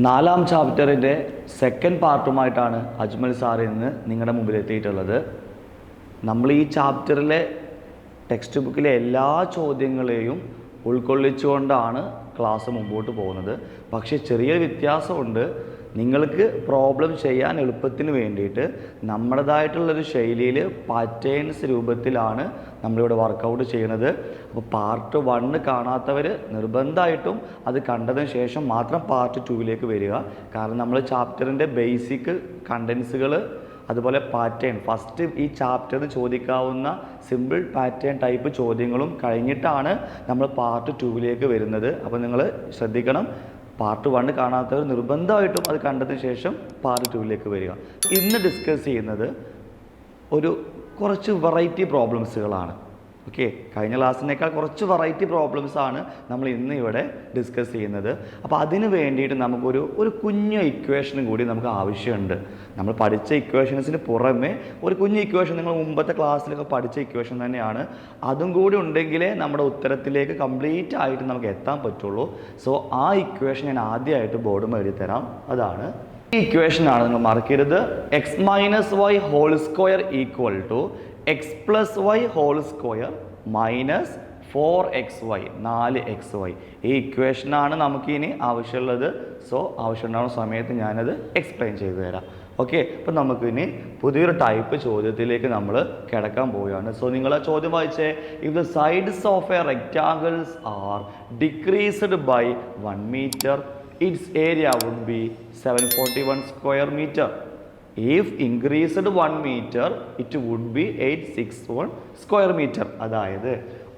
നാലാം ചാപ്റ്ററിൻ്റെ second പാർട്ടുമായിട്ടാണ് Ajmal sir ഇന്ന് നിങ്ങളുടെ മുമ്പിൽ എത്തിയിട്ടുള്ളത്. നമ്മൾ ഈ ചാപ്റ്ററിലെ ടെക്സ്റ്റ് ബുക്കിലെ എല്ലാ ചോദ്യങ്ങളെയും ഉൾക്കൊള്ളിച്ചുകൊണ്ടാണ് ക്ലാസ് മുമ്പോട്ട് പോകുന്നത്. പക്ഷേ ചെറിയൊരു വ്യത്യാസമുണ്ട്. നിങ്ങൾക്ക് പ്രോബ്ലം ചെയ്യാൻ എളുപ്പത്തിന് വേണ്ടിയിട്ട് നമ്മുടേതായിട്ടുള്ളൊരു ശൈലിയിൽ പാറ്റേൺസ് രൂപത്തിലാണ് നമ്മളിവിടെ വർക്കൗട്ട് ചെയ്യുന്നത്. അപ്പോൾ പാർട്ട് 1 കാണാത്തവർ നിർബന്ധമായിട്ടും അത് കണ്ടതിന് ശേഷം മാത്രം പാർട്ട് 2ലേക്ക് വരിക. കാരണം നമ്മൾ ചാപ്റ്ററിൻ്റെ ബേസിക് കണ്ടൻസുകൾ അതുപോലെ പാറ്റേൺ ഫസ്റ്റ് ഈ ചാപ്റ്ററിന് ചോദിക്കാവുന്ന സിമ്പിൾ പാറ്റേൺ ടൈപ്പ് ചോദ്യങ്ങളും കഴിഞ്ഞിട്ടാണ് നമ്മൾ പാർട്ട് 2ലേക്ക് വരുന്നത്. അപ്പോൾ നിങ്ങൾ ശ്രദ്ധിക്കണം, പാർട്ട് 1 കാണാത്തവർ നിർബന്ധമായിട്ടും അത് കണ്ടതിന് ശേഷം പാർട്ട് 2ലേക്ക് വരിക. ഇന്ന് ഡിസ്കസ് ചെയ്യുന്നത് കുറച്ച് വെറൈറ്റി പ്രോബ്ലംസുകളാണ്. ഓക്കെ, കഴിഞ്ഞ ക്ലാസ്സിനേക്കാൾ കുറച്ച് വെറൈറ്റി പ്രോബ്ലംസ് ആണ് നമ്മൾ ഇന്ന് ഇവിടെ ഡിസ്കസ് ചെയ്യുന്നത്. അപ്പോൾ അതിന് വേണ്ടിയിട്ട് നമുക്കൊരു കുഞ്ഞു ഇക്വേഷനും കൂടി നമുക്ക് ആവശ്യമുണ്ട്. നമ്മൾ പഠിച്ച ഇക്വേഷൻസിന് പുറമെ ഒരു കുഞ്ഞു ഇക്വേഷൻ, നിങ്ങൾ മുമ്പത്തെ ക്ലാസ്സിലൊക്കെ പഠിച്ച ഇക്വേഷൻ തന്നെയാണ്, അതും കൂടി ഉണ്ടെങ്കിലേ നമ്മുടെ ഉത്തരത്തിലേക്ക് കംപ്ലീറ്റ് ആയിട്ട് നമുക്ക് എത്താൻ പറ്റുള്ളൂ. സോ ആ ഇക്വേഷൻ ഞാൻ ആദ്യമായിട്ട് ബോർഡ് എഴുതി തരാം. അതാണ് ഈ ഇക്വേഷനാണ്, നിങ്ങൾ മറക്കരുത്. X minus y whole square equal to x plus y whole square minus 4xy 4xy. ഈ ഇക്വേഷനാണ് നമുക്കിനി ആവശ്യമുള്ളത്. സോ ആവശ്യമുണ്ടാകുന്ന സമയത്ത് ഞാനത് എക്സ്പ്ലെയിൻ ചെയ്തു തരാം. ഓക്കെ, അപ്പം നമുക്കിനി പുതിയൊരു ടൈപ്പ് ചോദ്യത്തിലേക്ക് നമ്മൾ കിടക്കാൻ പോവുകയാണ്. സോ നിങ്ങൾ ആ ചോദ്യം വായിച്ചേ. If the sides of a rectangles are decreased by 1 meter, it's area would be 741 square meter. If increased 1 meter, it would be 861 square meter. അതായത്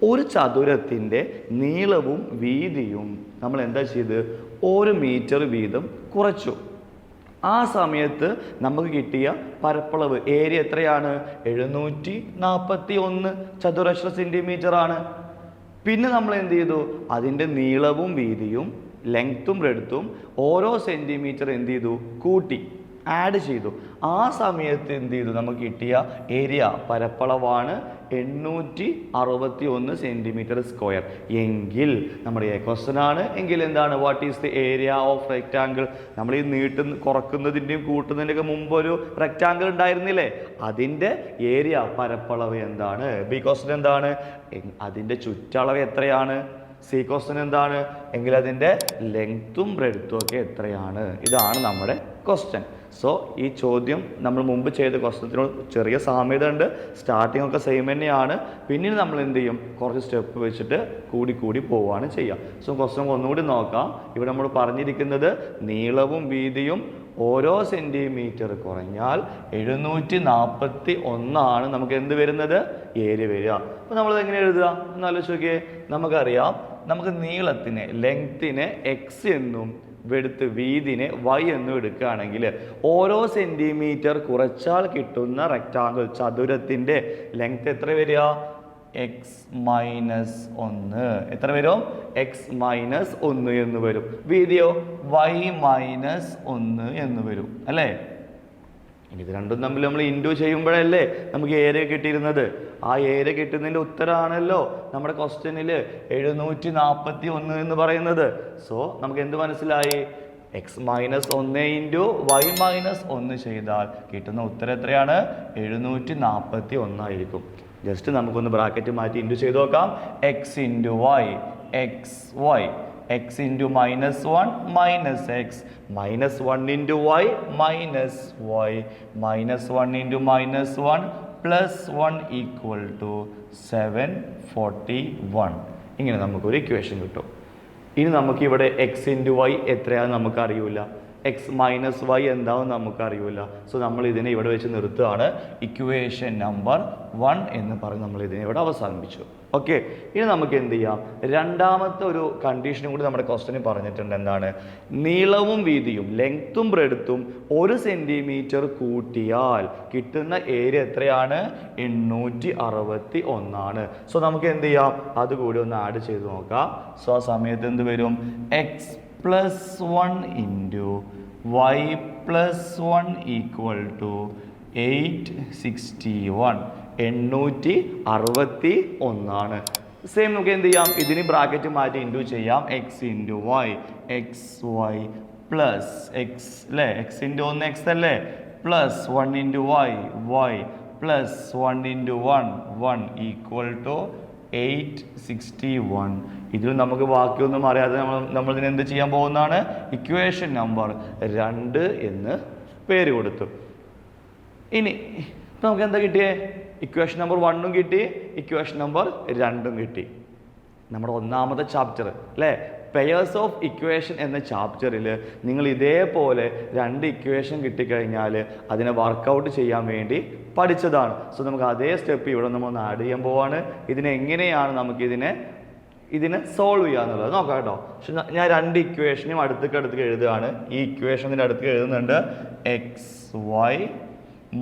ഒരു ചതുരത്തിൻ്റെ നീളവും വീതിയും നമ്മൾ എന്താ ചെയ്ത് 1 മീറ്റർ വീതം കുറച്ചു. ആ സമയത്ത് നമുക്ക് കിട്ടിയ പരപ്പളവ് ഏരിയ എത്രയാണ്? 741 ചതുരശ്ര സെൻറ്റിമീറ്റർ ആണ്. പിന്നെ നമ്മൾ എന്ത് ചെയ്തു? അതിൻ്റെ നീളവും വീതിയും ലെങ്ത്തും ബ്രെഡ്ത്തും ഓരോ സെൻറ്റിമീറ്റർ എന്ത് ചെയ്തു? കൂട്ടി ആഡ് ചെയ്തു. ആ സമയത്ത് എന്ത് ചെയ്തു? നമുക്ക് കിട്ടിയ ഏരിയ പരപ്പളവാണ് 861 സെൻറ്റിമീറ്റർ സ്ക്വയർ. എങ്കിൽ നമ്മുടെ ക്വസ്റ്റൻ ആണ്. എങ്കിൽ എന്താണ്? What is the area of rectangle? നമ്മൾ ഈ കുറക്കുന്നതിൻ്റെയും കൂട്ടുന്നതിൻ്റെയൊക്കെ മുമ്പ് ഒരു റെക്റ്റാങ്കിൾ ഉണ്ടായിരുന്നില്ലേ? അതിൻ്റെ ഏരിയ പരപ്പളവ് എന്താണ്? ബി ക്വസ്റ്റൻ എന്താണ്? അതിൻ്റെ ചുറ്റളവ് എത്രയാണ്? സി ക്വസ്റ്റൻ എന്താണ്? എങ്കിൽ അതിൻ്റെ ലെങ്ത്തും ബ്രെഡ്ത്തും ഒക്കെ എത്രയാണ്? ഇതാണ് നമ്മുടെ ക്വസ്റ്റൻ. സോ ഈ ചോദ്യം നമ്മൾ മുമ്പ് ചെയ്ത ക്വസ്റ്റ്യനോട് ചെറിയ സാമ്യത ഉണ്ട്. സ്റ്റാർട്ടിംഗ് ഒക്കെ സെയിം തന്നെയാണ്. പിന്നീട് നമ്മൾ എന്ത് ചെയ്യും? കുറച്ച് സ്റ്റെപ്പ് വെച്ചിട്ട് കൂടി പോവുകയാണ് ചെയ്യുക. സോ ക്വസ്റ്റ്യൻ ഒന്നുകൂടി നോക്കാം. ഇവിടെ നമ്മൾ പറഞ്ഞിരിക്കുന്നത് നീളവും വീതിയും ഓരോ സെൻറ്റിമീറ്റർ കുറഞ്ഞാൽ 741 നമുക്ക് എന്ത് വരുന്നത്? ഏരിയ വരിക. അപ്പോൾ നമ്മളത് എങ്ങനെ എഴുതുക എന്ന് ആലോചിച്ച് നോക്കിയേ. നമുക്കറിയാം, നമുക്ക് നീളത്തിനെ ലെങ്ത്തിനെ എക്സ് എന്നും വെടുത്ത് വീതിനെ വൈ എന്നും എടുക്കുകയാണെങ്കിൽ ഓരോ സെൻറ്റിമീറ്റർ കുറച്ചാൽ കിട്ടുന്ന റെക്റ്റാങ്കിൾ ചതുരത്തിൻ്റെ ലെങ്ത് എത്ര വരിക? X minus 1. എത്ര വരും? എക്സ് മൈനസ് 1 എന്ന് വരും. വീതിയോ വൈ മൈനസ് 1 എന്ന് വരും അല്ലേ? ഇനി ഇത് രണ്ടും തമ്മിൽ നമ്മൾ ഇൻറ്റു ചെയ്യുമ്പോഴല്ലേ നമുക്ക് ഏരിയ കിട്ടിയിരുന്നത്. ആ ഏരിയ കിട്ടുന്നതിൻ്റെ ഉത്തരമാണല്ലോ നമ്മുടെ ക്വസ്റ്റ്യനിൽ 741 എന്ന് പറയുന്നത്. സോ നമുക്ക് എന്ത് മനസ്സിലായി? X minus 1 into y minus 1 ചെയ്താൽ കിട്ടുന്ന ഉത്തരം എത്രയാണ്? 741 ആയിരിക്കും. ജസ്റ്റ് നമുക്കൊന്ന് ബ്രാക്കറ്റ് മാറ്റി ഇൻറ്റു ചെയ്ത് നോക്കാം. X into y x y, x into minus 1 minus x, minus 1 into y minus y, minus 1 into minus 1 plus 1 equal to 741. ഇങ്ങനെ നമുക്കൊരു ഇക്വേഷൻ കിട്ടും. ഇനി നമുക്കിവിടെ എക്സ് ഇൻറ്റു വൈ എത്രയാണെന്ന് നമുക്കറിയില്ല, എക്സ് മൈനസ് വൈ എന്താവും നമുക്കറിയില്ല. സോ നമ്മൾ ഇതിനെ ഇവിടെ വെച്ച് നിർത്തുകയാണ്. ഇക്വേഷൻ നമ്പർ 1 എന്ന് പറഞ്ഞ് നമ്മൾ ഇതിനെ ഇവിടെ അവസാനിപ്പിച്ചു. ഓക്കെ, ഇനി നമുക്ക് എന്ത് ചെയ്യാം? രണ്ടാമത്തെ ഒരു കണ്ടീഷനും കൂടി നമ്മുടെ ക്വസ്റ്റ്യനിൽ പറഞ്ഞിട്ടുണ്ട്. എന്താണ്? നീളവും വീതിയും ലെങ്ത്തും ബ്രെഡ്ത്തും 1 സെൻറ്റിമീറ്റർ കൂട്ടിയാൽ കിട്ടുന്ന ഏരിയ എത്രയാണ്? 861. സോ നമുക്ക് എന്ത് ചെയ്യാം? അതുകൂടി ഒന്ന് ആഡ് ചെയ്ത് നോക്കാം. സോ ആ സമയത്ത് എന്ത് വരും? X plus 1 into y plus 1 equal to 861. 861. Same നമുക്ക് എന്ത് ചെയ്യാം? ഇതിന് ബ്രാക്കറ്റ് മാറ്റി ഇൻറ്റു ചെയ്യാം. X into y x y plus x അല്ലേ, എക്സ് ഇൻറ്റു 1 എക്സ് അല്ലേ, plus 1 into y plus 1 into 1 equal to 861. ഇതിൽ നമുക്ക് ബാക്കിയൊന്നും അറിയാതെ നമ്മൾ ഇതിന് എന്ത് ചെയ്യാൻ പോകുന്നതാണ്, ഇക്വേഷൻ നമ്പർ 2 എന്ന് പേര് കൊടുത്തു. ഇനി നമുക്ക് എന്താ കിട്ടിയേ, ഇക്വേഷൻ നമ്പർ 1ഉം കിട്ടി, ഇക്വേഷൻ നമ്പർ 2ഉം കിട്ടി. നമ്മുടെ ഒന്നാമത്തെ ചാപ്റ്റർ അല്ലേ, പെയേഴ്സ് ഓഫ് ഇക്വേഷൻ എന്ന ചാപ്റ്ററിൽ നിങ്ങൾ ഇതേപോലെ 2 ഇക്വേഷൻ കിട്ടിക്കഴിഞ്ഞാൽ അതിനെ വർക്കൗട്ട് ചെയ്യാൻ വേണ്ടി പഠിച്ചതാണ്. സോ നമുക്ക് അതേ സ്റ്റെപ്പ് ഇവിടെ നമ്മൾ ഒന്ന് ആഡ് ചെയ്യാൻ പോവാണ്. ഇതിനെങ്ങനെയാണ് ഇതിനെ സോൾവ് ചെയ്യാന്നുള്ളത് നോക്കാം കേട്ടോ. പക്ഷെ ഞാൻ 2 ഇക്വേഷനും അടുത്തേക്ക് എഴുതുകയാണ്. ഈ ഇക്വേഷൻ്റെ അടുത്ത് എഴുതുന്നുണ്ട് x y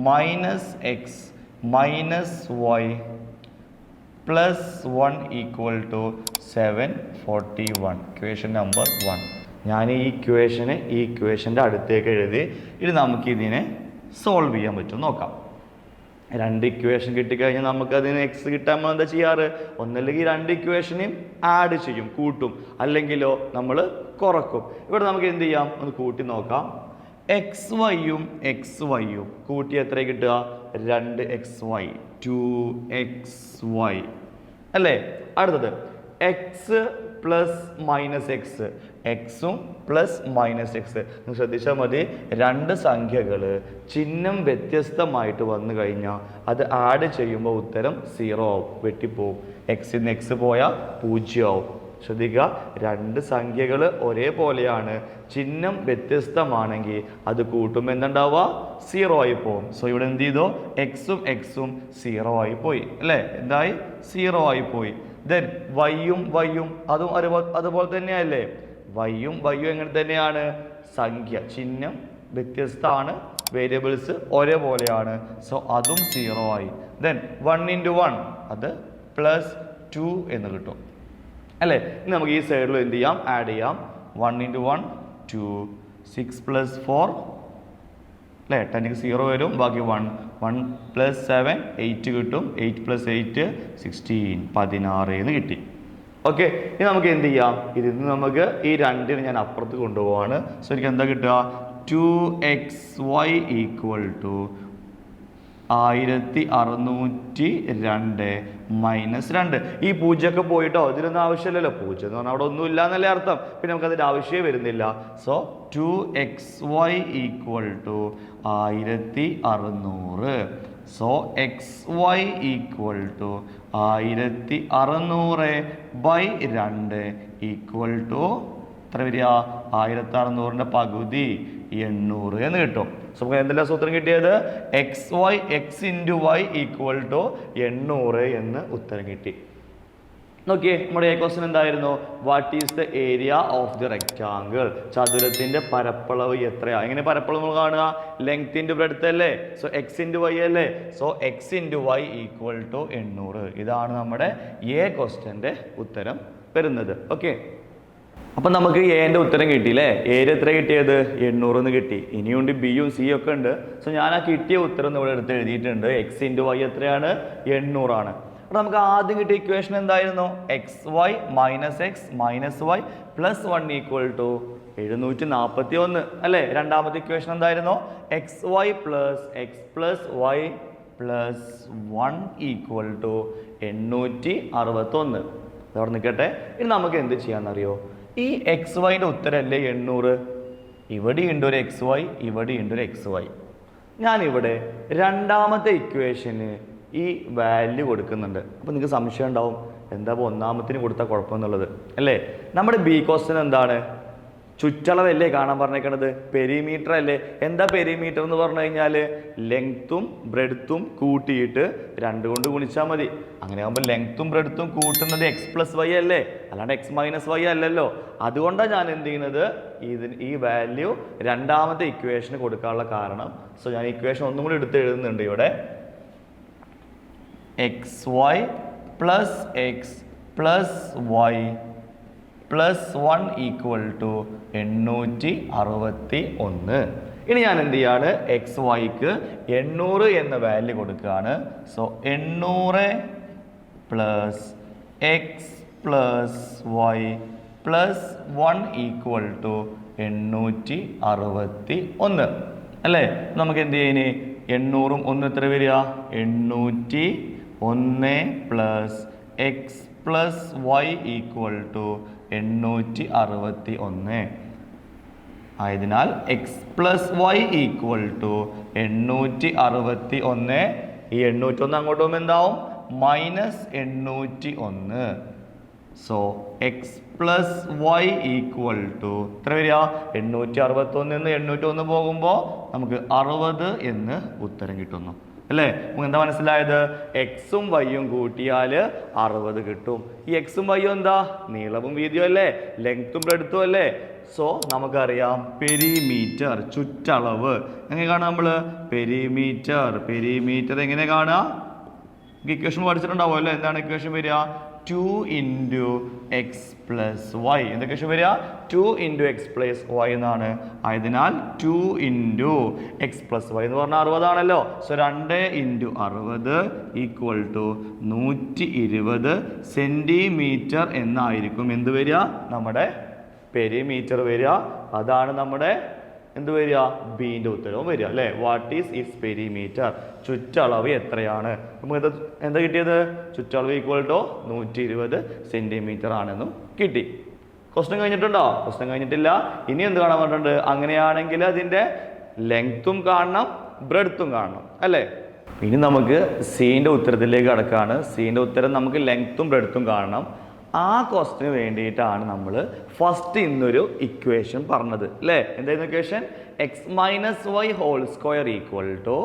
minus x minus y plus 1 equal to 741. Equation number 1. ഞാൻ ഈ ഇക്വേഷൻ്റെ അടുത്തേക്ക് എഴുതി. ഇനി നമുക്കിതിനെ സോൾവ് ചെയ്യാൻ പറ്റും നോക്കാം. 2 ഇക്വേഷൻ കിട്ടിക്കഴിഞ്ഞാൽ നമുക്കതിന് എക്സ് കിട്ടാൻ നമ്മൾ എന്താ ചെയ്യാറ്, ഒന്നല്ലെങ്കിൽ 2 ഇക്വേഷനെയും ആഡ് ചെയ്യും, കൂട്ടും, അല്ലെങ്കിലോ നമ്മൾ കുറക്കും. ഇവിടെ നമുക്ക് എന്ത് ചെയ്യാം, ഒന്ന് കൂട്ടി നോക്കാം. എക്സ് വൈയും കൂട്ടി എത്ര കിട്ടുക, 2xy 2xy അല്ലേ. അടുത്തത് എക്സ് പ്ലസ് മൈനസ് എക്സ്, എക്സും പ്ലസ് മൈനസ് എക്സ്. ശ്രദ്ധിച്ചാൽ മതി, 2 സംഖ്യകൾ ചിഹ്നം വ്യത്യസ്തമായിട്ട് വന്നു കഴിഞ്ഞാൽ അത് ആഡ് ചെയ്യുമ്പോൾ ഉത്തരം 0 ആവും, വെട്ടിപ്പോവും. എക്സിന്ന് എക്സ് പോയാൽ 0 ആവും. ശ്രദ്ധിക്കുക, 2 സംഖ്യകൾ ഒരേപോലെയാണ്, ചിഹ്നം വ്യത്യസ്തമാണെങ്കിൽ അത് കൂട്ടുമ്പോൾ എന്തുണ്ടാവുക, 0 ആയി പോകും. സോ ഇവിടെ എന്ത് ചെയ്തു, എക്സും 0 ആയി പോയി അല്ലേ, എന്തായി 0 ആയി പോയി. ദെൻ വൈയും അതും അതുപോലെ തന്നെയല്ലേ, വൈയും എങ്ങനെ തന്നെയാണ്, സംഖ്യ ചിഹ്നം വ്യത്യസ്തമാണ്, വേരിയബിൾസ് ഒരേപോലെയാണ്. സോ അതും 0 ആയി. ദെൻ 1 ഇൻറ്റു 1 അത് പ്ലസ് 2 എന്ന് കിട്ടും അല്ലേ. ഇനി നമുക്ക് ഈ സൈഡിൽ എന്ത് ചെയ്യാം, ആഡ് ചെയ്യാം. 1 ഇൻറ്റു 1 2, 6 പ്ലസ് 4 അല്ലേ, 10ക്ക് 0 വരും, ബാക്കി 1 പ്ലസ് 7 8 കിട്ടും, 8 പ്ലസ് 8 16 16 എന്ന് കിട്ടി. ഓക്കെ, ഇനി നമുക്ക് എന്ത് ചെയ്യാം, ഇതിന് നമുക്ക് ഈ 2 ഞാൻ അപ്പുറത്ത് കൊണ്ടുപോവാണ്. സോ എനിക്ക് എന്താ കിട്ടുക, 2xy ഈക്വൽ ടു 1602 മൈനസ് 2. ഈ 0 പോയിട്ടോ, ഇതിലൊന്നും ആവശ്യമില്ലല്ലോ, 0 എന്ന് പറഞ്ഞാൽ അവിടെ ഒന്നും ഇല്ല എന്നല്ലേ അർത്ഥം, പിന്നെ നമുക്ക് അതിൻ്റെ ആവശ്യമേ വരുന്നില്ല. So 2xy equal to 1600. So xy equal to 1600/2 equal to എത്ര വരിക, 1600ൻ്റെ പകുതി 800 എന്ന് കിട്ടും. സോ നമുക്ക് എന്തെല്ലാം സൂത്രം കിട്ടിയത്, x into y equal to 800 എന്ന് ഉത്തരം കിട്ടി. നോക്കിയേ, നമ്മുടെ ക്വസ്റ്റ്യൻ എന്തായിരുന്നു, what is the area of the rectangle, ചതുരത്തിന്റെ പരപ്പളവ് എത്രയാ. എങ്ങനെ പരപ്പളവ് നമ്മൾ കാണുക, ലെങ്ത് ഇൻറ്റു ബ്രെഡ്ത്ത് അല്ലേ. സോ എക്സ് ഇൻറ്റു വൈ അല്ലേ. So x into y equal to 800. ഇതാണ് നമ്മുടെ ക്വസ്റ്റ്യൻ്റെ ഉത്തരം വരുന്നത്. ഓക്കെ, അപ്പം നമുക്ക് എൻ്റെ ഉത്തരം കിട്ടിയില്ലേ. ഏരിയ എത്ര കിട്ടിയത്, 800 എന്ന് കിട്ടി. ഇനിയുണ്ട് ബിയും സിയും ഒക്കെ ഉണ്ട്. സോ ഞാൻ ആ കിട്ടിയ ഉത്തരം ഇവിടെ എടുത്ത് എഴുതിയിട്ടുണ്ട്. എക്സ് ഇൻറ്റു വൈ എത്രയാണ്, 800 ആണ്. അപ്പോൾ നമുക്ക് ആദ്യം കിട്ടിയ ഇക്വേഷൻ എന്തായിരുന്നു, xy minus x minus y plus 1 equal to 741 അല്ലേ. രണ്ടാമത്തെ ഇക്വേഷൻ എന്തായിരുന്നു, xy plus x plus y plus 1 equal to 861. അതവിടെ നിൽക്കട്ടെ. ഇനി നമുക്ക് എന്ത് ചെയ്യാമെന്നറിയോ, ഈ എക്സ് വൈൻ്റെ ഉത്തരമല്ലേ 800, ഇവിടെയുണ്ട് ഒരു എക്സ് വൈ, ഇവിടെയുണ്ട് ഒരു എക്സ് വൈ. ഞാനിവിടെ രണ്ടാമത്തെ ഇക്വേഷന് ഈ വാല്യൂ കൊടുക്കുന്നുണ്ട്. അപ്പോൾ നിങ്ങൾക്ക് സംശയം ഉണ്ടാവും, എന്താ ഇപ്പോൾ ഒന്നാമത്തിന് കൊടുത്താൽ കുഴപ്പമെന്നുള്ളത് അല്ലേ. നമ്മുടെ ബി ക്വസ്റ്റ്യൻ എന്താണ്, ചുറ്റളവല്ലേ കാണാൻ പറഞ്ഞേക്കണത്, പെരിമീറ്റർ അല്ലേ. എന്താ പെരിമീറ്റർ എന്ന് പറഞ്ഞു കഴിഞ്ഞാൽ ലെങ്ത്തും ബ്രെഡ്ത്തും കൂട്ടിയിട്ട് 2 കൊണ്ട് ഗുണിച്ചാൽ മതി. അങ്ങനെ ആകുമ്പോൾ ലെങ്ത്തും ബ്രെഡ്ത്തും കൂട്ടുന്നത് എക്സ് പ്ലസ് വൈ അല്ലേ, അല്ലാണ്ട് എക്സ് മൈനസ് വൈ അല്ലല്ലോ. അതുകൊണ്ടാണ് ഞാൻ എന്ത് ചെയ്യുന്നത്, ഈ വാല്യൂ രണ്ടാമത്തെ ഇക്വേഷന് കൊടുക്കാനുള്ള കാരണം. സോ ഞാൻ ഇക്വേഷൻ ഒന്നും കൂടി എടുത്ത് എഴുതുന്നുണ്ട് ഇവിടെ. xy plus x plus y plus 1 equal to 861. ഇനി ഞാൻ എന്ത് ചെയ്യാണ്, എക്സ് വൈക്ക് 800 എന്ന വാല്യൂ കൊടുക്കുകയാണ്. So 800 plus x plus y plus 1 equal to 861 അല്ലേ? നമുക്ക് എന്ത് ചെയ്യുന്നേ? 800 1 എത്ര വരിക? 801 plus x plus y equal to 861. ആയതിനാൽ x plus y equal to 861. ഈ 801 അങ്ങോട്ട് പോകുമ്പോൾ എന്താവും? -801. So x plus y equal to എത്ര വരിക? 861 എന്ന് 801 പോകുമ്പോൾ നമുക്ക് 60 എന്ന് ഉത്തരം കിട്ടുന്നു അല്ലേ? നമുക്ക് എന്താ മനസ്സിലായത്? എക്സും വൈയും കൂട്ടിയാൽ 60 കിട്ടും. ഈ എക്സും വൈയും എന്താ? നീളവും വീതിയും അല്ലേ? ലെങ്ത്തും ബ്രെഡ്ത്തും അല്ലേ? സോ നമുക്കറിയാം പെരിമീറ്റർ, ചുറ്റളവ്. എങ്ങനെ കാണാം നമ്മൾ? പെരിമീറ്റർ എങ്ങനെ കാണാം? ഇക്വേഷൻ പഠിച്ചിട്ടുണ്ടാവും അല്ലേ? എന്താണ് ഇക്വേഷൻ വരിക? 2 × x + y. എന്താ ഇക്വേഷൻ വരിക? 2 × x + y എന്നാണ്. ആയതിനാൽ 2 × x + y എന്ന് പറഞ്ഞാൽ 60 ആണല്ലോ. സോ 2 × 60 ഈക്വൽ ടു 120 സെന്റിമീറ്റർ എന്നായിരിക്കും എന്ത് വരിക? നമ്മുടെ പെരിമീറ്റർ വരിക. അതാണ് നമ്മുടെ എന്ത് വരിക? ബീൻ്റെ ഉത്തരവും വരിക അല്ലേ? What is it's perimeter? ചുറ്റളവ് എത്രയാണ്? നമുക്ക് എന്താ കിട്ടിയത്? ചുറ്റളവ് ഈക്വൽ ടു 120 സെന്റിമീറ്റർ ആണെന്നും കിട്ടി. ക്വസ്റ്റ്യൻ കഴിഞ്ഞിട്ടുണ്ടോ? ക്വസ്റ്റ്യൻ കഴിഞ്ഞിട്ടില്ല. ഇനി എന്ത് കാണാൻ പറഞ്ഞിട്ടുണ്ട്? അങ്ങനെയാണെങ്കിൽ അതിൻ്റെ ലെങ്ത്തും കാണണം, ബ്രെഡ്ത്തും കാണണം അല്ലേ? ഇനി നമുക്ക് സീൻ്റെ ഉത്തരത്തിലേക്ക് കടക്കാണ്. സീൻ്റെ ഉത്തരം നമുക്ക് ലെങ്ത്തും ബ്രെഡ്ത്തും കാണണം. ആ ക്വസ്റ്റിന് വേണ്ടിയിട്ടാണ് നമ്മൾ ഫസ്റ്റ് ഇന്നൊരു ഇക്വേഷൻ പറഞ്ഞത് അല്ലേ? എന്തായിരുന്നു equation? X minus y whole square equal to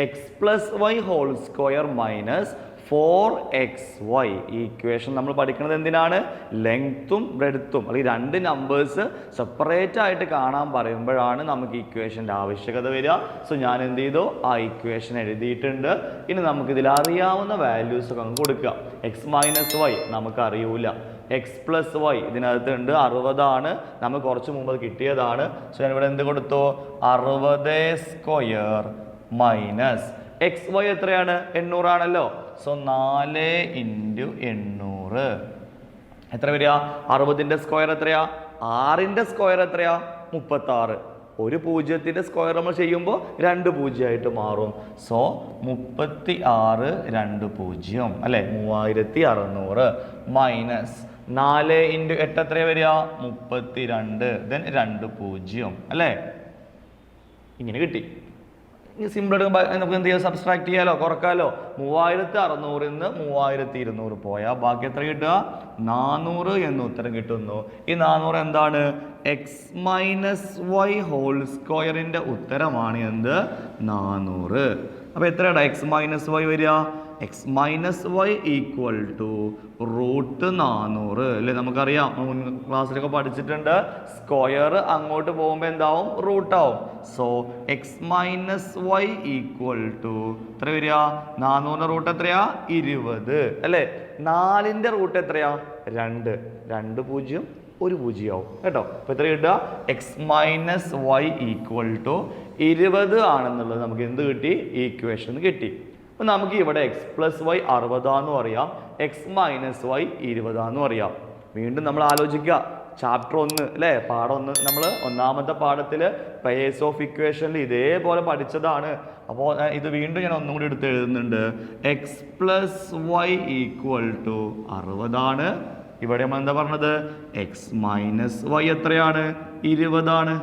x plus y whole square minus 4xy. ഈ ഇക്വേഷൻ നമ്മൾ പഠിക്കുന്നത് എന്തിനാണ്? ലെങ്ത്തും ബ്രെഡ്ത്തും അല്ലെങ്കിൽ രണ്ട് നമ്പേഴ്സ് സെപ്പറേറ്റ് ആയിട്ട് കാണാൻ പറയുമ്പോഴാണ് നമുക്ക് ഇക്വേഷൻ്റെ ആവശ്യകത വരിക. സോ ഞാൻ എന്ത് ചെയ്തു? ആ ഇക്വേഷൻ എഴുതിയിട്ടുണ്ട്. ഇനി നമുക്കിതിൽ അറിയാവുന്ന വാല്യൂസ് ഒക്കെ അങ്ങ് കൊടുക്കുക. എക്സ് മൈനസ് വൈ നമുക്കറിയൂല. എക്സ് പ്ലസ് വൈ ഇതിനകത്ത് ഉണ്ട് 60 ആണ്. നമുക്ക് കുറച്ച് മുമ്പ് അത് കിട്ടിയതാണ്. സോ ഞാനിവിടെ എന്ത് കൊടുത്തു? 60 സ്ക്വയർ മൈനസ് എക്സ് വൈ എത്രയാണ്? 800 ആണല്ലോ. സോ 4 × 800 എത്ര വരിക? 60ന്റെ സ്ക്വയർ എത്രയാ? 6ന്റെ സ്ക്വയർ എത്രയാ? 36. ഒരു 0ന്റെ സ്ക്വയർ നമ്മൾ ചെയ്യുമ്പോൾ 2 0 മാറും. സോ 36 2 0 അല്ലെ? 3600 മൈനസ് 4 × 8 എത്രയാ വരിക? 32. ദെൻ 2 0 അല്ലേ? ഇങ്ങനെ കിട്ടി. സിമ്പിൾ നമുക്ക് എന്ത് ചെയ്യാം? സബ്സ്ട്രാക്ട് ചെയ്യാലോ, കുറക്കാലോ. 3600 നിന്ന് 3200 പോയാൽ ബാക്കി എത്ര കിട്ടുക? 400 എന്ന് ഉത്തരം കിട്ടുന്നു. ഈ 400 എന്താണ്? എക്സ് മൈനസ് വൈ ഹോൾ സ്ക്വയറിന്റെ ഉത്തരമാണ് എന്ത്? 400. അപ്പൊ എത്രയാണ് എക്സ് മൈനസ് വൈ വരിക? X minus y equal to √400 അല്ലേ? നമുക്കറിയാം, മുൻ ക്ലാസ്സിലൊക്കെ പഠിച്ചിട്ടുണ്ട്. സ്ക്വയർ അങ്ങോട്ട് പോകുമ്പോൾ എന്താവും? റൂട്ടാവും. So x minus y equal to എത്ര വരിക? 400 റൂട്ട് എത്രയാ? 20 അല്ലേ? 4ന്റെ റൂട്ട് എത്രയാ? 2. 2 0 1 0 ആവും കേട്ടോ. അപ്പൊ എത്ര കിട്ടുക? X minus y equal to 20 ആണെന്നുള്ളത് നമുക്ക് എന്ത് കിട്ടി? ഈക്വേഷൻ കിട്ടി. അപ്പം നമുക്ക് ഇവിടെ എക്സ് പ്ലസ് വൈ 60 അറിയാം, എക്സ് മൈനസ് വൈ 20 അറിയാം. വീണ്ടും നമ്മൾ ആലോചിക്കുക, ചാപ്റ്റർ 1 അല്ലേ? പാഠം 1 നമ്മൾ ഒന്നാമത്തെ പാഠത്തിൽ പേഴ്സ് ഓഫ് ഇക്വേഷനിൽ ഇതേപോലെ പഠിച്ചതാണ്. അപ്പോൾ ഇത് വീണ്ടും ഞാൻ ഒന്നും കൂടി എടുത്ത് എഴുതുന്നുണ്ട്. X plus y equal to 60. ഇവിടെ നമ്മൾ എന്താ പറഞ്ഞത്? എക്സ് മൈനസ് വൈ എത്രയാണ്? 20.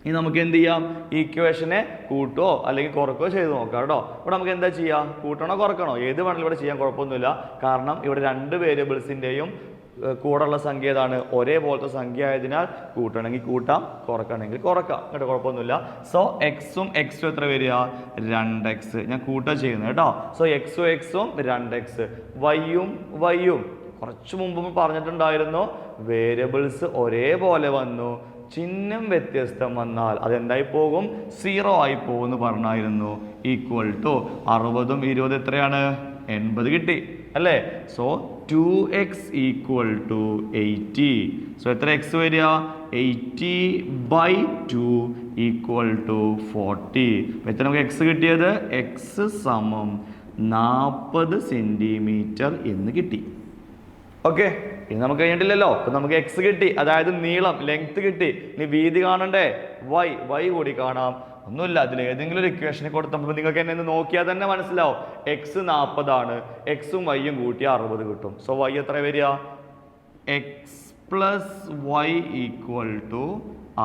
ഇനി നമുക്ക് എന്ത് ചെയ്യാം? ഇക്വേഷനെ കൂട്ടോ അല്ലെങ്കിൽ കുറക്കോ ചെയ്ത് നോക്കാം കേട്ടോ. ഇവിടെ നമുക്ക് എന്താ ചെയ്യാം? കൂട്ടണോ കുറക്കണോ? ഏത് വേണമെങ്കിലും ഇവിടെ ചെയ്യാൻ കുഴപ്പമൊന്നുമില്ല. കാരണം ഇവിടെ 2 വേരിയബിൾസിൻ്റെയും കൂടെയുള്ള സംഖ്യ ഏതാണ്? ഒരേപോലത്തെ സംഖ്യ ആയതിനാൽ കൂട്ടണമെങ്കിൽ കൂട്ടാം, കുറക്കണമെങ്കിൽ കുറക്കാം കേട്ടോ, കുഴപ്പമൊന്നുമില്ല. സോ എക്സും എക്സും എത്ര വരിക? 2x. ഞാൻ കൂട്ടാ ചെയ്യുന്നത് കേട്ടോ. സോ എക്സും എക്സും 2x. വൈയും കുറച്ച് മുമ്പ് പറഞ്ഞിട്ടുണ്ടായിരുന്നു, വേരിയബിൾസ് ഒരേപോലെ വന്നു, ചിഹ്നം വ്യത്യസ്തം വന്നാൽ അതെന്തായി പോകും? 0 ആയി പോകുമെന്ന് പറഞ്ഞായിരുന്നു. ഈക്വൽ ടു 60ഉം 20 എത്രയാണ്? 80 കിട്ടി അല്ലേ? So 2x equal to 80. So എത്ര എക്സ് വരിക? 80/2 ഈക്വൽ ടു 40. എത്ര നമുക്ക് എക്സ് കിട്ടിയത്? എക്സ് സമം 40 സെന്റിമീറ്റർ എന്ന് കിട്ടി. ഓക്കെ. ഇനി നമുക്ക് കഴിഞ്ഞിട്ടില്ലല്ലോ. അപ്പൊ നമുക്ക് എക്സ് കിട്ടി, അതായത് നീളം ലെങ്ത് കിട്ടി. ഇനി വീതി കാണണ്ടേ? വൈ കൂടി കാണാം. ഒന്നുമില്ല, അതിൽ ഏതെങ്കിലും ഒരു ഇക്വേഷനെ കൊടുത്തപ്പോൾ നിങ്ങൾക്ക് എന്നെ നോക്കിയാൽ തന്നെ മനസ്സിലാവും. എക്സ് 40 എക്സും വൈയും കൂട്ടി 60 കിട്ടും. സോ വൈ എത്ര വരിക? X plus y equal to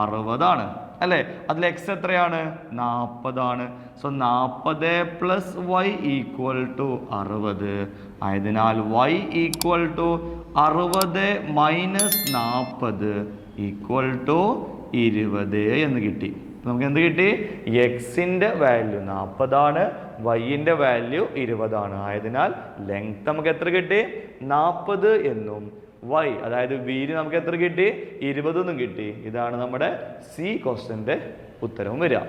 60 അല്ലേ? അതിൽ എക്സ് എത്രയാണ്? 40. So 40 plus y equal to 60. ആയതിനാൽ y equal to 60 minus 40 equal to 20 എന്ന് കിട്ടി. നമുക്ക് എന്ത് കിട്ടി? എക്സിന്റെ വാല്യൂ 40, വൈൻ്റെ വാല്യൂ 20. ആയതിനാൽ ലെങ്ത് നമുക്ക് എത്ര കിട്ടി? 40 എന്നും വൈ അതായത് വീതി നമുക്ക് എത്ര കിട്ടി? 20 എന്നും കിട്ടി. ഇതാണ് നമ്മുടെ സി ക്വസ്റ്റ്യന്റെ ഉത്തരവും വരിക.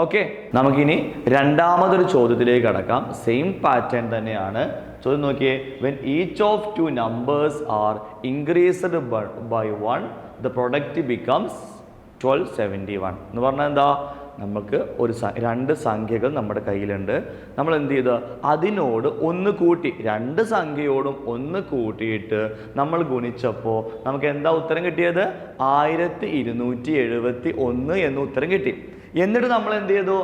ഓക്കെ, നമുക്കിനി രണ്ടാമതൊരു ചോദ്യത്തിലേക്ക് കടക്കാം. സെയിം പാറ്റേൺ തന്നെയാണ്. ചോദ്യം നോക്കിയേ. When each of two numbers are increased by 1 the product becomes 1271 എന്ന് പറഞ്ഞാൽ എന്താ? നമുക്ക് രണ്ട് സംഖ്യകൾ നമ്മുടെ കയ്യിലുണ്ട്. നമ്മൾ എന്ത് ചെയ്ത് അതിനോട് ഒന്ന് കൂട്ടി, രണ്ട് സംഖ്യയോടും ഒന്ന് കൂട്ടിയിട്ട് നമ്മൾ ഗുണിച്ചപ്പോൾ നമുക്ക് എന്താ ഉത്തരം കിട്ടിയത്? 1271 എന്ന ഉത്തരം കിട്ടി. എന്നിട്ട് നമ്മൾ എന്ത് ചെയ്തു?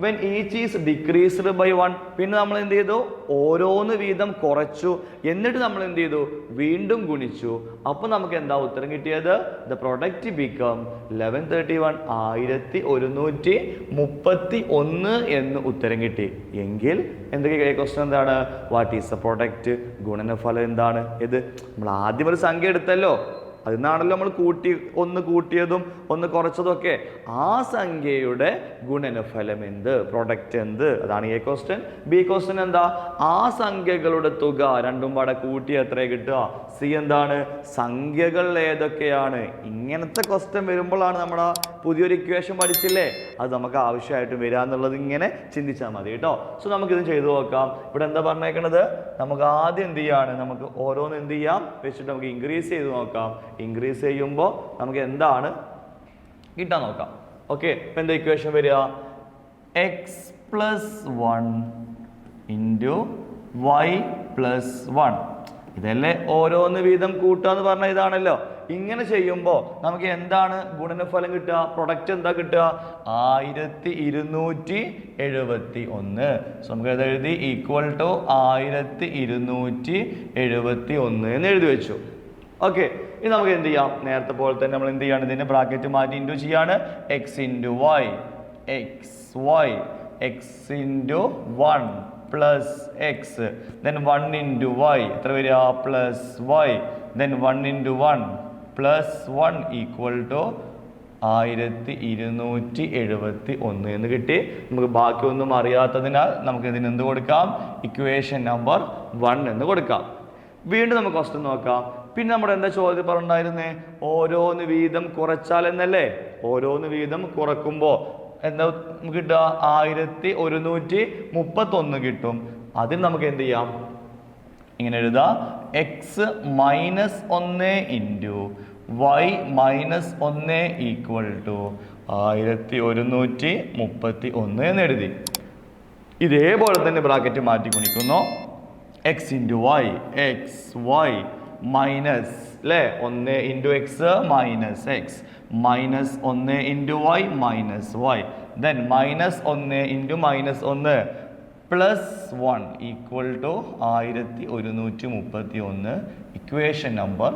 When each is decreased by 1 പിന്നെ നമ്മൾ എന്ത് ചെയ്തു? ഓരോന്ന് വീതം കുറച്ചു. എന്നിട്ട് നമ്മൾ എന്ത് ചെയ്തു? വീണ്ടും ഗുണിച്ചു. അപ്പോൾ നമുക്ക് എന്താ ഉത്തരം കിട്ടിയത്? ദ പ്രൊഡക്റ്റ് ബിക്കം 1131 1131 എന്ന് ഉത്തരം കിട്ടി. എങ്കിൽ എന്തൊക്കെ ക്വസ്റ്റ്യൻ എന്താണ്? What is the product? ഗുണനഫലം എന്താണ്? ഇത് നമ്മൾ ആദ്യം ഒരു സംഖ്യ എടുത്തല്ലോ, അതിൽ നിന്നാണല്ലോ നമ്മൾ ഒന്ന് കൂട്ടിയതും ഒന്ന് കുറച്ചതും ഒക്കെ. ആ സംഖ്യയുടെ ഗുണനഫലം എന്ത്? പ്രൊഡക്റ്റ് എന്ത്? അതാണ് എ ക്വസ്റ്റ്യൻ. ബി ക്വസ്റ്റ്യൻ എന്താ? ആ സംഖ്യകളുടെ തുക രണ്ടും പാടെ കൂട്ടി എത്ര കിട്ടുക? സി എന്താണ്? സംഖ്യകൾ ഏതൊക്കെയാണ്? ഇങ്ങനത്തെ ക്വസ്റ്റ്യൻ വരുമ്പോഴാണ് നമ്മുടെ പുതിയൊരു ഇക്വേഷൻ പഠിച്ചില്ലേ, അത് നമുക്ക് ആവശ്യമായിട്ട് വരിക എന്നുള്ളത് ഇങ്ങനെ ചിന്തിച്ചാൽ മതി കേട്ടോ. സോ നമുക്കിത് ചെയ്തു നോക്കാം. ഇവിടെ എന്താ പറഞ്ഞേക്കണത്? നമുക്ക് ആദ്യം എന്ത് ചെയ്യാണ്? നമുക്ക് ഓരോന്ന് എന്ത് ചെയ്യാം വെച്ചിട്ട് നമുക്ക് ഇൻക്രീസ് ചെയ്ത് നോക്കാം. ഇൻക്രീസ് ചെയ്യുമ്പോൾ നമുക്ക് എന്താണ് കിട്ടാൻ നോക്കാം. ഓക്കെ, ഇപ്പം എന്താ ഇക്വേഷൻ വരിക? X plus 1 into y plus 1. ഇതല്ലേ ഓരോന്ന് വീതം കൂട്ടുക എന്ന് പറഞ്ഞാൽ ഇതാണല്ലോ. ഇങ്ങനെ ചെയ്യുമ്പോൾ നമുക്ക് എന്താണ് ഗുണനഫലം കിട്ടുക? പ്രൊഡക്റ്റ് എന്താ കിട്ടുക? 1271. സോ നമുക്ക് അത് എഴുതി ഈക്വൽ ടു 1271 എന്ന് എഴുതി വെച്ചു. ഓക്കെ, ഇനി നമുക്ക് എന്ത് ചെയ്യാം? നേരത്തെ പോലെ തന്നെ നമ്മൾ എന്ത് ചെയ്യാണ്? ഇതിന്റെ ബ്രാക്കറ്റ് മാറ്റി ഇൻറ്റു ചെയ്യാണ്. X into y, x into 1 plus x, then 1 into y എത്ര വരിക? Plus y, then 1 into 1 plus 1 equal to 1271 എന്ന് കിട്ടി. നമുക്ക് ബാക്കിയൊന്നും അറിയാത്തതിനാൽ നമുക്ക് ഇതിന് എന്ത് കൊടുക്കാം? ഇക്വേഷൻ നമ്പർ 1 എന്ന് കൊടുക്കാം. വീണ്ടും നമുക്ക് ക്വസ്റ്റ്യൻ നോക്കാം. പിന്നെ നമ്മുടെ എന്താ ചോദ്യം പറഞ്ഞിരുന്നേ? ഓരോന്ന് വീതം കുറച്ചാൽ എന്നല്ലേ? ഓരോന്ന് വീതം കുറക്കുമ്പോൾ എന്താ നമുക്ക് കിട്ടുക? 1131 കിട്ടും. അതിന് നമുക്ക് എന്ത് ചെയ്യാം? ഇങ്ങനെ എഴുതാം. X minus 1 into y minus 1 equal to 1131 എന്ന് എഴുതി. ഇതേപോലെ തന്നെ ബ്രാക്കറ്റ് മാറ്റി ഗുണിക്കുന്നു. X into y, x y minus അല്ലേ 1 into x minus x, minus 1 into y minus y, then minus 1 into minus 1 plus 1 equal to 1131 equation number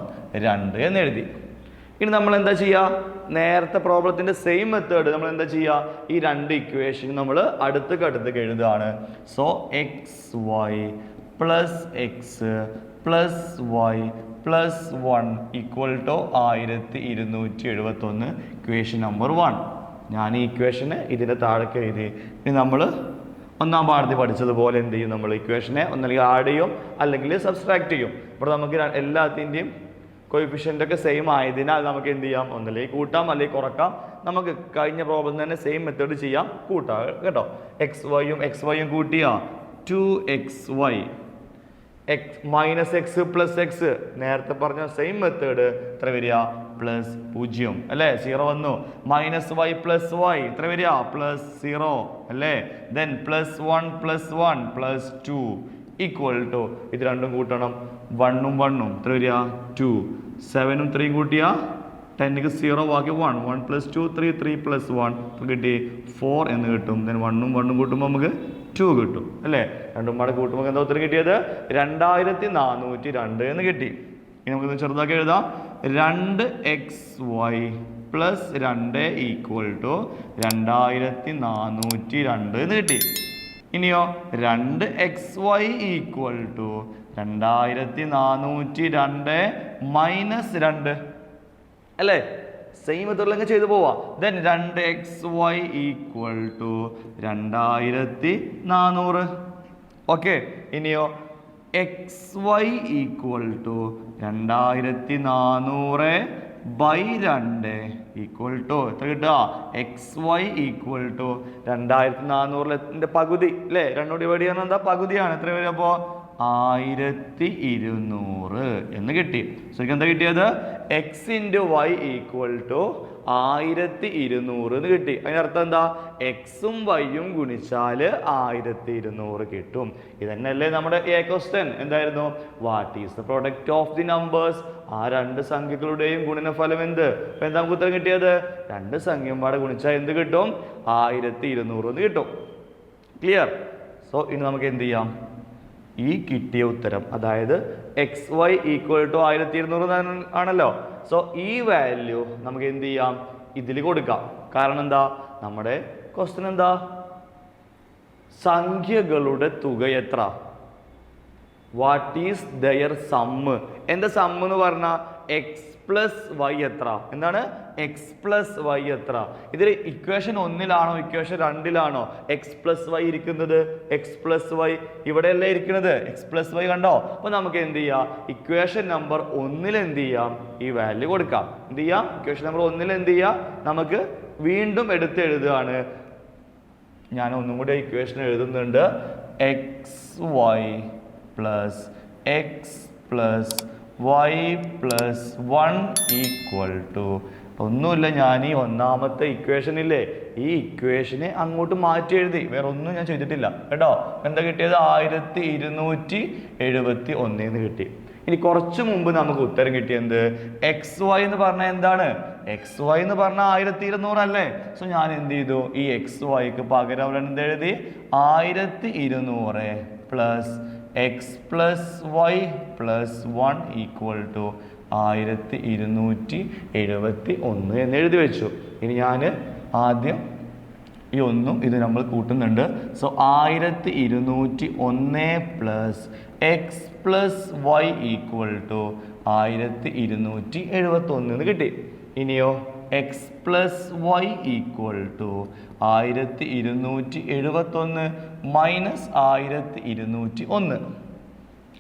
2 എന്ന് എഴുതി. ഇനി നമ്മൾ എന്താ ചെയ്യുക? നേരത്തെ പ്രോബ്ലത്തിൻ്റെ സെയിം മെത്തേഡ് നമ്മൾ എന്താ ചെയ്യുക? ഈ രണ്ട് ഇക്വേഷൻ നമ്മൾ അടുത്തേക്ക് എഴുതുകയാണ്. So x y plus x plus y plus 1 equal to 1271 equation number 1. ഞാൻ ഈ ഇക്വേഷന് ഇതിൻ്റെ താഴേക്ക് എഴുതി. ഇനി നമ്മൾ ഒന്നാം പാഠത്തിൽ പഠിച്ചതുപോലെ എന്ത് ചെയ്യും? നമ്മൾ ഇക്വേഷനെ ഒന്നല്ലെങ്കിൽ ആഡ് ചെയ്യും അല്ലെങ്കിൽ സബ്സ്ട്രാക്ട് ചെയ്യും. ഇവിടെ നമുക്ക് എല്ലാത്തിൻ്റെയും കോയിഫിഷ്യൻ്റ് ഒക്കെ സെയിം ആയതിനാൽ നമുക്ക് എന്ത് ചെയ്യാം? ഒന്നല്ലെങ്കിൽ കൂട്ടാം അല്ലെങ്കിൽ കുറക്കാം. നമുക്ക് കഴിഞ്ഞ പ്രോബ്ലം തന്നെ സെയിം മെത്തേഡ് ചെയ്യാം, കൂട്ടാം കേട്ടോ. എക്സ് വൈയും കൂട്ടിയാ 2xy minus x plus x, നേരത്തെ പറഞ്ഞ സെയിം മെത്തേഡ് എത്ര വരിക? പ്ലസ് 0 അല്ലേ? 0 വന്നു. മൈനസ് വൈ പ്ലസ് വൈ എത്ര വരിക? പ്ലസ് 0 അല്ലേ? Then plus 1 plus 1 plus 2 equal to ഇത് രണ്ടും കൂട്ടണം 1 ഉം 1 ഉം എത്ര വരിക 2 7 ഉം 3 കൂട്ടിയാ 10ക്ക് 0 ബാക്കി 1 1 + 2 3 3 + 1 കിട്ടി 4 എന്ന് കിട്ടും. then 1 ഉം 1 ഉം കൂട്ടുമ്പോൾ നമുക്ക് 2 കിട്ടും അല്ലേ. രണ്ടും പാടെ കൂട്ടുമ്പോൾ എന്താ ഉത്തരം കിട്ടിയത് 2402 എന്ന് കിട്ടി. ഇനി നമുക്ക് ചെറുതാക്കി എഴുതാം 2xy + 2 ഈക്വൽ ടു 2402 എന്ന് കിട്ടി. ഇനിയോ 2xy ഈക്വൽ ടു 2402 - 2 അല്ലേ. സെയിം മെത്തേഡിലൊക്കെ ചെയ്തു പോവാ. then 2xy equal to 2400. Okay. ഇനിയോ xy equal to 2400/2 equal to എത്ര കിട്ടുക xy ഈക്വൽ ടു 2400 പകുതി അല്ലേ. 2 ഡിവൈഡ് ചെയ്യാൻ എന്താ പകുതിയാണ്. എത്ര വരും അപ്പോൾ 1200 എന്ന് കിട്ടി. ശരിക്കും എന്താ കിട്ടിയത് x × y ഈക്വൽ ടു 1200 എന്ന് കിട്ടി. അതിനർത്ഥം എന്താ എക്സും വൈയും ഗുണിച്ചാൽ 1200 കിട്ടും. ഇതന്നെയല്ലേ നമ്മുടെ ക്വസ്റ്റ്യൻ. എന്തായിരുന്നു what is the product of the numbers. ആ രണ്ട് സംഖ്യകളുടെയും ഗുണനഫലം എന്ത്. അപ്പൊ എന്താ നമുക്ക് ഉത്തരം കിട്ടിയത് രണ്ട് സംഖ്യയും പാടെ ഗുണിച്ചാൽ എന്ത് കിട്ടും 1200 എന്ന് കിട്ടും. ക്ലിയർ. സോ ഇനി നമുക്ക് എന്ത് ചെയ്യാം ഈ കിട്ടിയ ഉത്തരം അതായത് xy ഈക്വൽ ടു 1200 ആണല്ലോ. സോ ഈ വാല്യൂ നമുക്ക് എന്ത് ചെയ്യാം ഇതിൽ കൊടുക്കാം. കാരണം എന്താ നമ്മുടെ ക്വസ്റ്റ്യൻ എന്താ സംഖ്യകളുടെ തുക എത്ര. What is their sum. എന്താ സമ്മ് എന്ന് പറഞ്ഞാൽ x + y എത്ര. എന്താണ് x + y എത്ര. ഇതിൽ ഇക്വേഷൻ 1-ലാണോ ഇക്വേഷൻ 2-ലാണോ x + y ഇരിക്കുന്നത്. x + y ഇവിടെയല്ലേ ഇരിക്കുന്നത്. x + y കണ്ടോ. അപ്പൊ നമുക്ക് എന്ത് ചെയ്യാം ഇക്വേഷൻ നമ്പർ 1-ൽ എന്ത് ചെയ്യാം ഈ വാല്യൂ കൊടുക്കാം. എന്ത് ചെയ്യാം ഇക്വേഷൻ നമ്പർ 1-ൽ എന്ത് ചെയ്യാം നമുക്ക് വീണ്ടും എടുത്ത് എഴുതുകയാണ്. ഞാൻ ഒന്നും കൂടി ഇക്വേഷൻ എഴുതുന്നുണ്ട്. xy + x + y + 1 equal to ഒന്നുമില്ല. ഞാൻ ഈ ഒന്നാമത്തെ ഇക്വേഷൻ ഇല്ലേ ഈ ഇക്വേഷനെ അങ്ങോട്ട് മാറ്റി എഴുതി. വേറെ ഒന്നും ഞാൻ ചെയ്തിട്ടില്ല കേട്ടോ. എന്താ കിട്ടിയത് 1271 എന്ന് കിട്ടി. ഇനി കുറച്ച് മുമ്പ് നമുക്ക് ഉത്തരം കിട്ടിയത് xy എന്ന് പറഞ്ഞാൽ എന്താണ് xy എന്ന് പറഞ്ഞാൽ 1200 അല്ലേ. സോ ഞാൻ എന്ത് ചെയ്തു ഈ xyക്ക് പകരം അവിടെ എന്ത് എഴുതി 1200 + x + y + 1 ഈക്വൽ ടു 1271 എന്ന് എഴുതി വെച്ചു. ഇനി ഞാൻ ആദ്യം ഈ ഒന്നും ഇത് നമ്മൾ കൂട്ടുന്നുണ്ട്. So 1201 + x + y equal to 1271 എന്ന് കിട്ടി. ഇനിയോ x + y ഈക്വൽ ടു 1271 - 1201.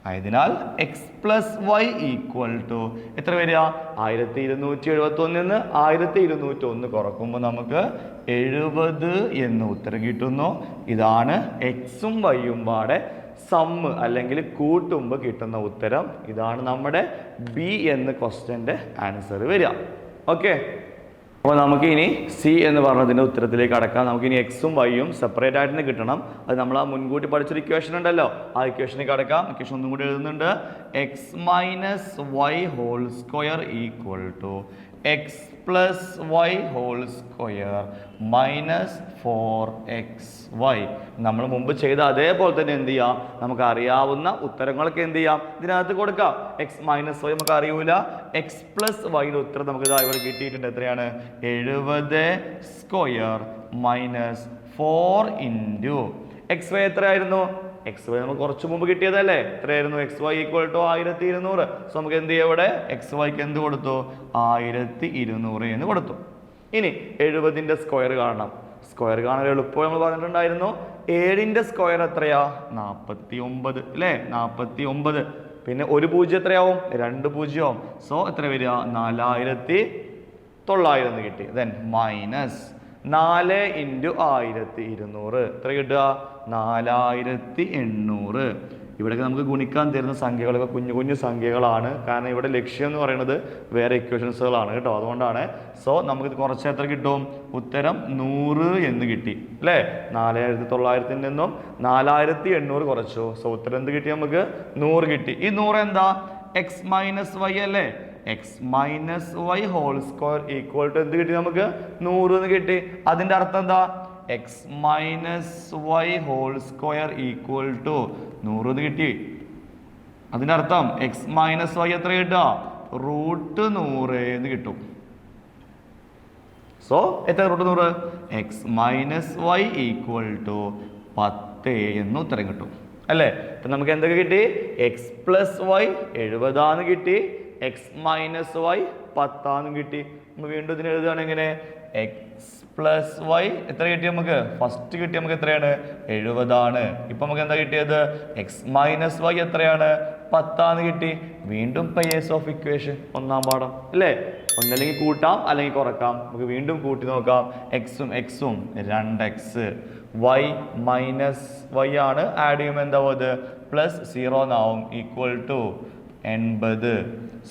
ആയതിനാൽ x + y ഈക്വൽ ടു എത്ര വരിക 1271 1201 കുറക്കുമ്പോൾ നമുക്ക് 70 എന്ന് ഉത്തരം കിട്ടുന്നു. ഇതാണ് എക്സും വൈയും പാടെ സമ്മ് അല്ലെങ്കിൽ കൂട്ടുമ്പോൾ കിട്ടുന്ന ഉത്തരം. ഇതാണ് നമ്മുടെ ബി എന്ന ക്വസ്റ്റ്യൻ്റെ ആൻസർ വരിക. ഓക്കെ. അപ്പോൾ നമുക്ക് ഇനി സി എന്ന് പറഞ്ഞതിൻ്റെ ഉത്തരത്തിലേക്ക് കടക്കാം. നമുക്കിനി എക്സും വൈയും സെപ്പറേറ്റ് ആയിട്ട് കിട്ടണം. അത് നമ്മൾ ആ മുൻകൂട്ടി പഠിച്ചൊരു ഇക്വേഷൻ ഉണ്ടല്ലോ ആ ഇക്വേഷനിൽ കടക്കാം. ഇക്വേഷൻ ഒന്നും കൂടി എഴുതുന്നുണ്ട്. x - y whole square equal to x + y whole square -4xy. നമ്മൾ മുമ്പ് ചെയ്ത അതേപോലെ തന്നെ എന്ത് ചെയ്യാം നമുക്ക് അറിയാവുന്ന ഉത്തരങ്ങളൊക്കെ എന്ത് ചെയ്യാം ഇതിനകത്ത് കൊടുക്കാം. x - y നമുക്ക് അറിയൂല. x + yയുടെ ഉത്തരം നമുക്ക് ഇതാ ഇവിടെ കിട്ടിയിട്ടുണ്ട്. എത്രയാണ് 70² -4 ഇൻറ്റു xy എത്രയായിരുന്നു xy നമുക്ക് കുറച്ച് മുമ്പ് കിട്ടിയതല്ലേ. എത്രയായിരുന്നു xy ഈക്വൽ ടു 1200. സോ നമുക്ക് എന്ത് ചെയ്യാം ഇവിടെ xyക്ക് എന്ത് കൊടുത്തു 1200 എന്ന് കൊടുത്തു. ഇനി 70ന്റെ സ്ക്വയർ കാണണം. സ്ക്വയർ കാണാൻ എളുപ്പം നമ്മൾ പറഞ്ഞിട്ടുണ്ടായിരുന്നു. 7ന്റെ സ്ക്വയർ എത്രയാ 49 അല്ലേ 49. പിന്നെ ഒരു 0 എത്രയാവും 2 0. സോ എത്ര വരിക 4900 എന്ന് കിട്ടി. ദെൻ മൈനസ് 4 × 1200 എത്ര കിട്ടുക 4800. ഇവിടെയൊക്കെ നമുക്ക് ഗുണിക്കാൻ തരുന്ന സംഖ്യകളൊക്കെ കുഞ്ഞു കുഞ്ഞു സംഖ്യകളാണ്. കാരണം ഇവിടെ ലക്ഷ്യം എന്ന് പറയുന്നത് വേറെ ഇക്വേഷൻസുകളാണ് കേട്ടോ. അതുകൊണ്ടാണ്. സോ നമുക്ക് കുറച്ച് എത്ര കിട്ടും? ഉത്തരം 100 എന്ന് കിട്ടി അല്ലേ? 4900 നിന്നും 4800 കുറച്ചു. സോ ഉത്തരം എന്ത് കിട്ടി? നമുക്ക് 100 കിട്ടി. ഈ 100 എന്താ? എക്സ് മൈനസ് വൈ അല്ലേ? X minus y whole square equal to എന്ത് കിട്ടി? നമുക്ക് 100 എന്ന് കിട്ടി. അതിന്റെ അർത്ഥം എന്താ? X minus y whole square equal to 100 എന്ന് കിട്ടി. അതിന്റെ അർത്ഥം എക്സ് മൈനസ് വൈ എത്ര കിട്ടുക? √100 എന്ന് കിട്ടും. സോ എത്ര √100? X minus y equal to 10 എന്ന് ഉത്തരം കിട്ടും അല്ലേ? അപ്പൊ നമുക്ക് എന്തൊക്കെ കിട്ടി? എക്സ് പ്ലസ് വൈ 70 കിട്ടി. എക്സ് മൈനസ് വൈ 10 കിട്ടി. നമ്മൾ വീണ്ടും ഇതിന് എഴുതുകയാണ് എങ്ങനെ? എക്സ് പ്ലസ് വൈ എത്ര കിട്ടി? നമുക്ക് ഫസ്റ്റ് കിട്ടി നമുക്ക് എത്രയാണ്? 70. ഇപ്പൊ നമുക്ക് എന്താ കിട്ടിയത്? എക്സ് മൈനസ് വൈ എത്രയാണ്? 10 കിട്ടി. വീണ്ടും പേയേഴ്സ് ഓഫ് ഇക്വേഷൻ, ഒന്നാം പാഠം അല്ലേ? ഒന്നല്ലെങ്കിൽ കൂട്ടാം അല്ലെങ്കിൽ കുറക്കാം. നമുക്ക് വീണ്ടും കൂട്ടി നോക്കാം. എക്സും 2x, വൈ മൈനസ് വൈ ആണ്. ആഡ് ചെയ്യുമ്പോൾ എന്താവും? അത് പ്ലസ് 0 എന്നാവും. Equal to 80.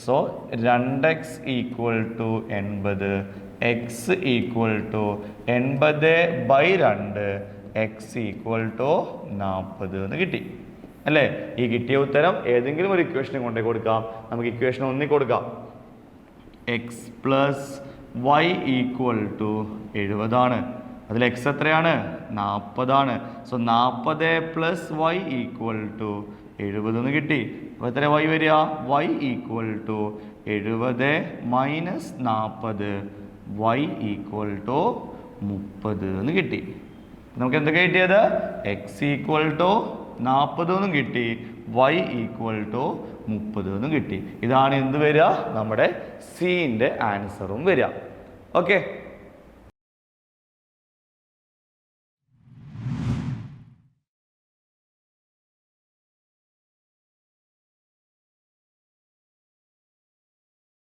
So 2x equal to 80, x equal to 80/2, x equal to 40 എന്ന് കിട്ടി അല്ലേ? ഈ കിട്ടിയ ഉത്തരം ഏതെങ്കിലും ഒരു ഇക്വേഷനും കൊണ്ടേ കൊടുക്കാം. നമുക്ക് ഇക്വേഷൻ ഒന്നി കൊടുക്കാം. X plus y equal to 70. അതിൽ എക്സ് എത്രയാണ്? 40. So 40 plus y equal to 70 എന്ന് കിട്ടി. അപ്പോൾ എത്ര വൈ വരിക? Y equal to 70 minus 40, y equal to 30 എന്ന് കിട്ടി. നമുക്ക് എന്തൊക്കെ കിട്ടിയത്? എക്സ് ഈക്വൽ ടു 40 എന്നും കിട്ടി, വൈ ഈക്വൽ ടു 30 എന്നും കിട്ടി. ഇതാണ് എന്ത് വരിക? നമ്മുടെ സിന്റെ ആൻസറും വരിക. ഓക്കെ.